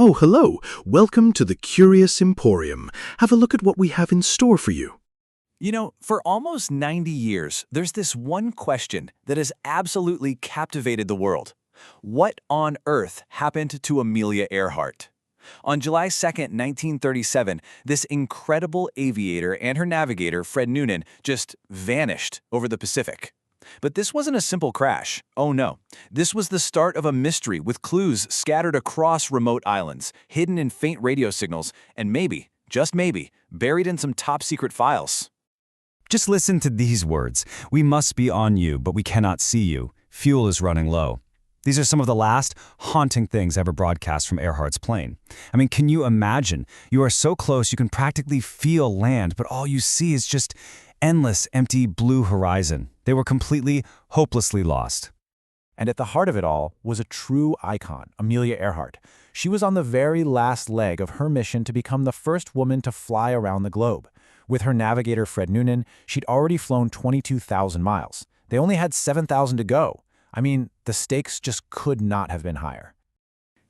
Oh, hello. Welcome to the Curious Emporium. Have a look at what we have in store for you. For almost 90 years, there's this one question that has absolutely captivated the world. What on earth happened to Amelia Earhart? On July 2nd, 1937, this incredible aviator and her navigator, Fred Noonan, just vanished over the Pacific. But this wasn't a simple crash. Oh no. This was the start of a mystery with clues scattered across remote islands, hidden in faint radio signals, and maybe, just maybe, buried in some top-secret files. Just listen to these words. We must be on you, but we cannot see you. Fuel is running low. These are some of the last haunting things ever broadcast from Earhart's plane. I mean, can you imagine? You are so close you can practically feel land, but all you see is just endless, empty blue horizon. They were completely, hopelessly lost. And at the heart of it all was a true icon, Amelia Earhart. She was on the very last leg of her mission to become the first woman to fly around the globe. With her navigator, Fred Noonan, she'd already flown 22,000 miles. They only had 7,000 to go. I mean, the stakes just could not have been higher.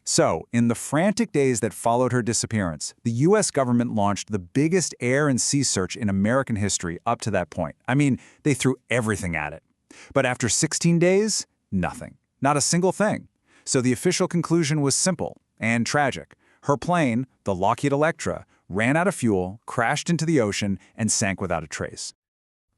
So, in the frantic days that followed her disappearance, the U.S. government launched the biggest air and sea search in American history up to that point. I mean, they threw everything at it. But after 16 days, nothing. Not a single thing. So the official conclusion was simple and tragic. Her plane, the Lockheed Electra, ran out of fuel, crashed into the ocean, and sank without a trace.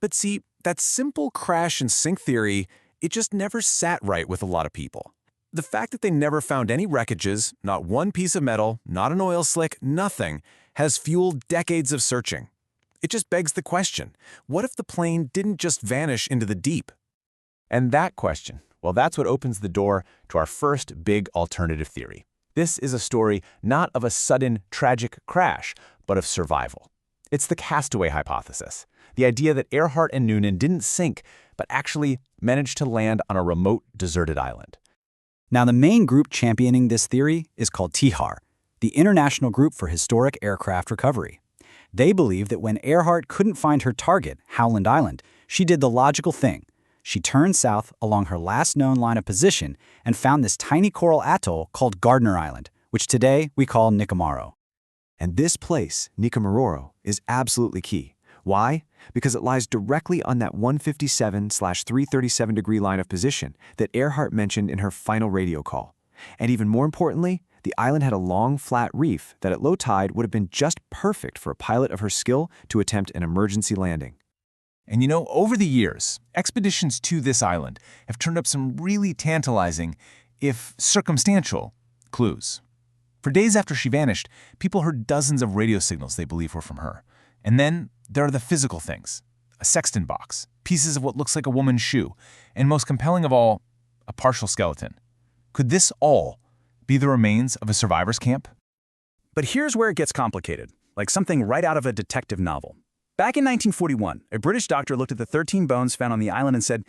But see, that simple crash and sink theory, it just never sat right with a lot of people. The fact that they never found any wreckages, not one piece of metal, not an oil slick, nothing, has fueled decades of searching. It just begs the question, what if the plane didn't just vanish into the deep? And that question, well, that's what opens the door to our first big alternative theory. This is a story not of a sudden, tragic crash, but of survival. It's the castaway hypothesis, the idea that Earhart and Noonan didn't sink, but actually managed to land on a remote, deserted island. Now, the main group championing this theory is called TIHAR, the International Group for Historic Aircraft Recovery. They believe that when Earhart couldn't find her target, Howland Island, she did the logical thing. She turned south along her last known line of position and found this tiny coral atoll called Gardner Island, which today we call Nicomarro. And this place, Nicomarro, is absolutely key. Why? Because it lies directly on that 157/337 degree line of position that Earhart mentioned in her final radio call. And even more importantly, the island had a long, flat reef that at low tide would have been just perfect for a pilot of her skill to attempt an emergency landing. And over the years, expeditions to this island have turned up some really tantalizing, if circumstantial, clues. For days after she vanished, people heard dozens of radio signals they believe were from her. And then there are the physical things. A sexton box, pieces of what looks like a woman's shoe, and most compelling of all, a partial skeleton. Could this all be the remains of a survivor's camp? But here's where it gets complicated, like something right out of a detective novel. Back in 1941, a British doctor looked at the 13 bones found on the island and said,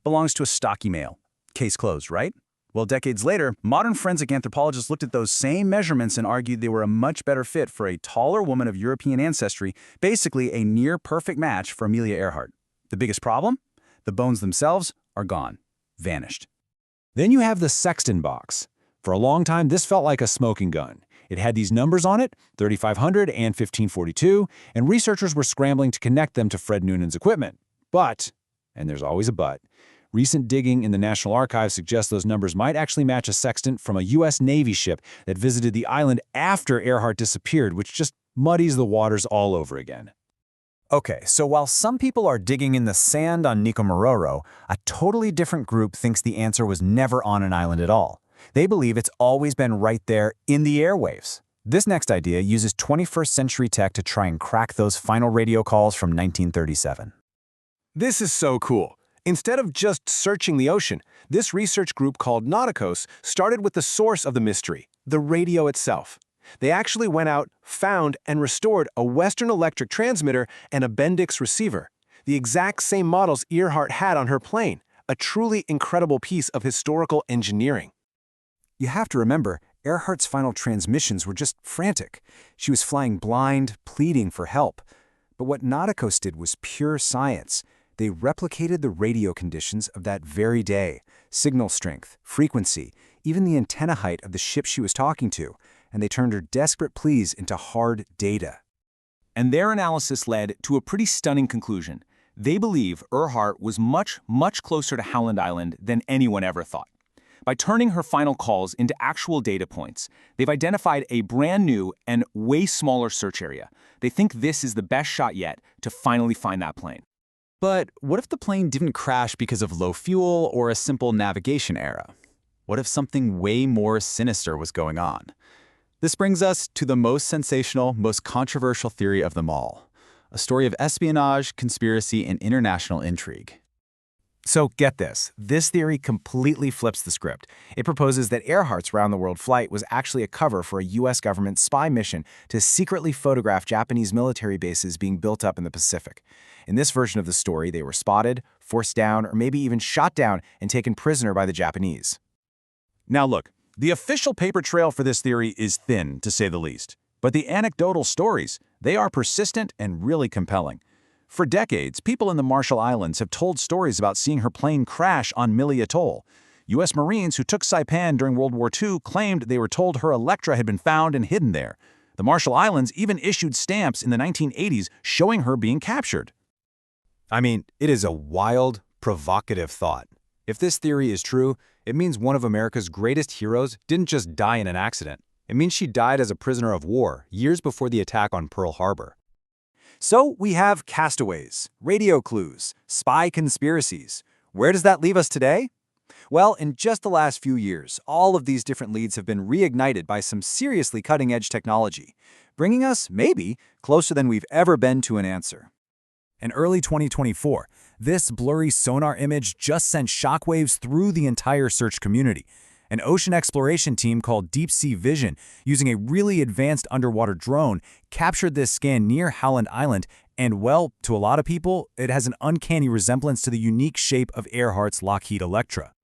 belongs to a stocky male. Case closed, right? Well, decades later, modern forensic anthropologists looked at those same measurements and argued they were a much better fit for a taller woman of European ancestry, basically a near-perfect match for Amelia Earhart. The biggest problem? The bones themselves are gone. Vanished. Then you have the sexton box. For a long time, this felt like a smoking gun. It had these numbers on it, 3500 and 1542, and researchers were scrambling to connect them to Fred Noonan's equipment. But, and there's always a but, recent digging in the National Archives suggests those numbers might actually match a sextant from a U.S. Navy ship that visited the island after Earhart disappeared, which just muddies the waters all over again. Okay, so while some people are digging in the sand on Nicomarro, a totally different group thinks the answer was never on an island at all. They believe it's always been right there in the airwaves. This next idea uses 21st century tech to try and crack those final radio calls from 1937. This is so cool. Instead of just searching the ocean, this research group called Nauticos started with the source of the mystery, the radio itself. They actually went out, found, and restored a Western Electric transmitter and a Bendix receiver, the exact same models Earhart had on her plane, a truly incredible piece of historical engineering. You have to remember, Earhart's final transmissions were just frantic. She was flying blind, pleading for help. But what Nauticos did was pure science. They replicated the radio conditions of that very day, signal strength, frequency, even the antenna height of the ship she was talking to. and they turned her desperate pleas into hard data. And their analysis led to a pretty stunning conclusion. They believe Earhart was much, much closer to Howland Island than anyone ever thought. By turning her final calls into actual data points, they've identified a brand new and way smaller search area. They think this is the best shot yet to finally find that plane. But what if the plane didn't crash because of low fuel or a simple navigation error? What if something way more sinister was going on? This brings us to the most sensational, most controversial theory of them all. A story of espionage, conspiracy, and international intrigue. So get this. This theory completely flips the script. It proposes that Earhart's round-the-world flight was actually a cover for a U.S. government spy mission to secretly photograph Japanese military bases being built up in the Pacific. In this version of the story, they were spotted, forced down, or maybe even shot down and taken prisoner by the Japanese. Now look, the official paper trail for this theory is thin, to say the least. But the anecdotal stories, they are persistent and really compelling. For decades, people in the Marshall Islands have told stories about seeing her plane crash on Mili Atoll. U.S. Marines who took Saipan during World War II claimed they were told her Electra had been found and hidden there. The Marshall Islands even issued stamps in the 1980s showing her being captured. I mean, it is a wild, provocative thought. If this theory is true, it means one of America's greatest heroes didn't just die in an accident. It means she died as a prisoner of war years before the attack on Pearl Harbor. So we have castaways, radio clues, spy conspiracies. Where does that leave us today? Well, in just the last few years, all of these different leads have been reignited by some seriously cutting-edge technology, bringing us, maybe, closer than we've ever been to an answer. In early 2024, this blurry sonar image just sent shockwaves through the entire search community. An ocean exploration team called Deep Sea Vision, using a really advanced underwater drone, captured this scan near Howland Island, and well, to a lot of people, it has an uncanny resemblance to the unique shape of Earhart's Lockheed Electra.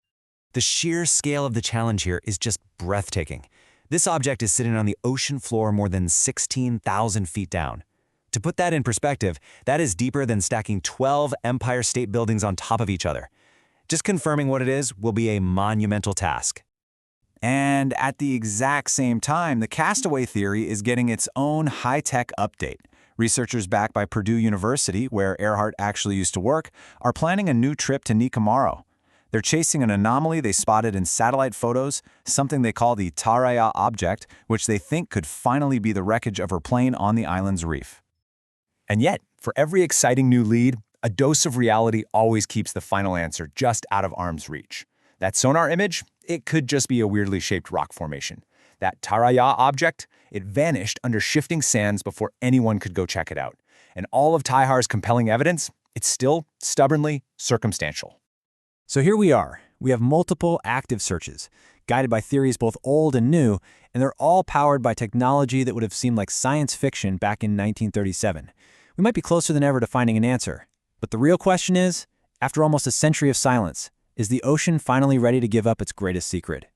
The sheer scale of the challenge here is just breathtaking. This object is sitting on the ocean floor more than 16,000 feet down. To put that in perspective, that is deeper than stacking 12 Empire State Buildings on top of each other. Just confirming what it is will be a monumental task. And at the exact same time, the castaway theory is getting its own high-tech update. Researchers backed by Purdue University, where Earhart actually used to work, are planning a new trip to Nikomaro. They're chasing an anomaly they spotted in satellite photos, something they call the Taraya object, which they think could finally be the wreckage of her plane on the island's reef. And yet, for every exciting new lead, a dose of reality always keeps the final answer just out of arm's reach. That sonar image, it could just be a weirdly shaped rock formation. That Taraya object, it vanished under shifting sands before anyone could go check it out. And all of Tyhar's compelling evidence, it's still stubbornly circumstantial. So here we are. We have multiple active searches, guided by theories both old and new, and they're all powered by technology that would have seemed like science fiction back in 1937. We might be closer than ever to finding an answer. But the real question is, after almost a century of silence, is the ocean finally ready to give up its greatest secret?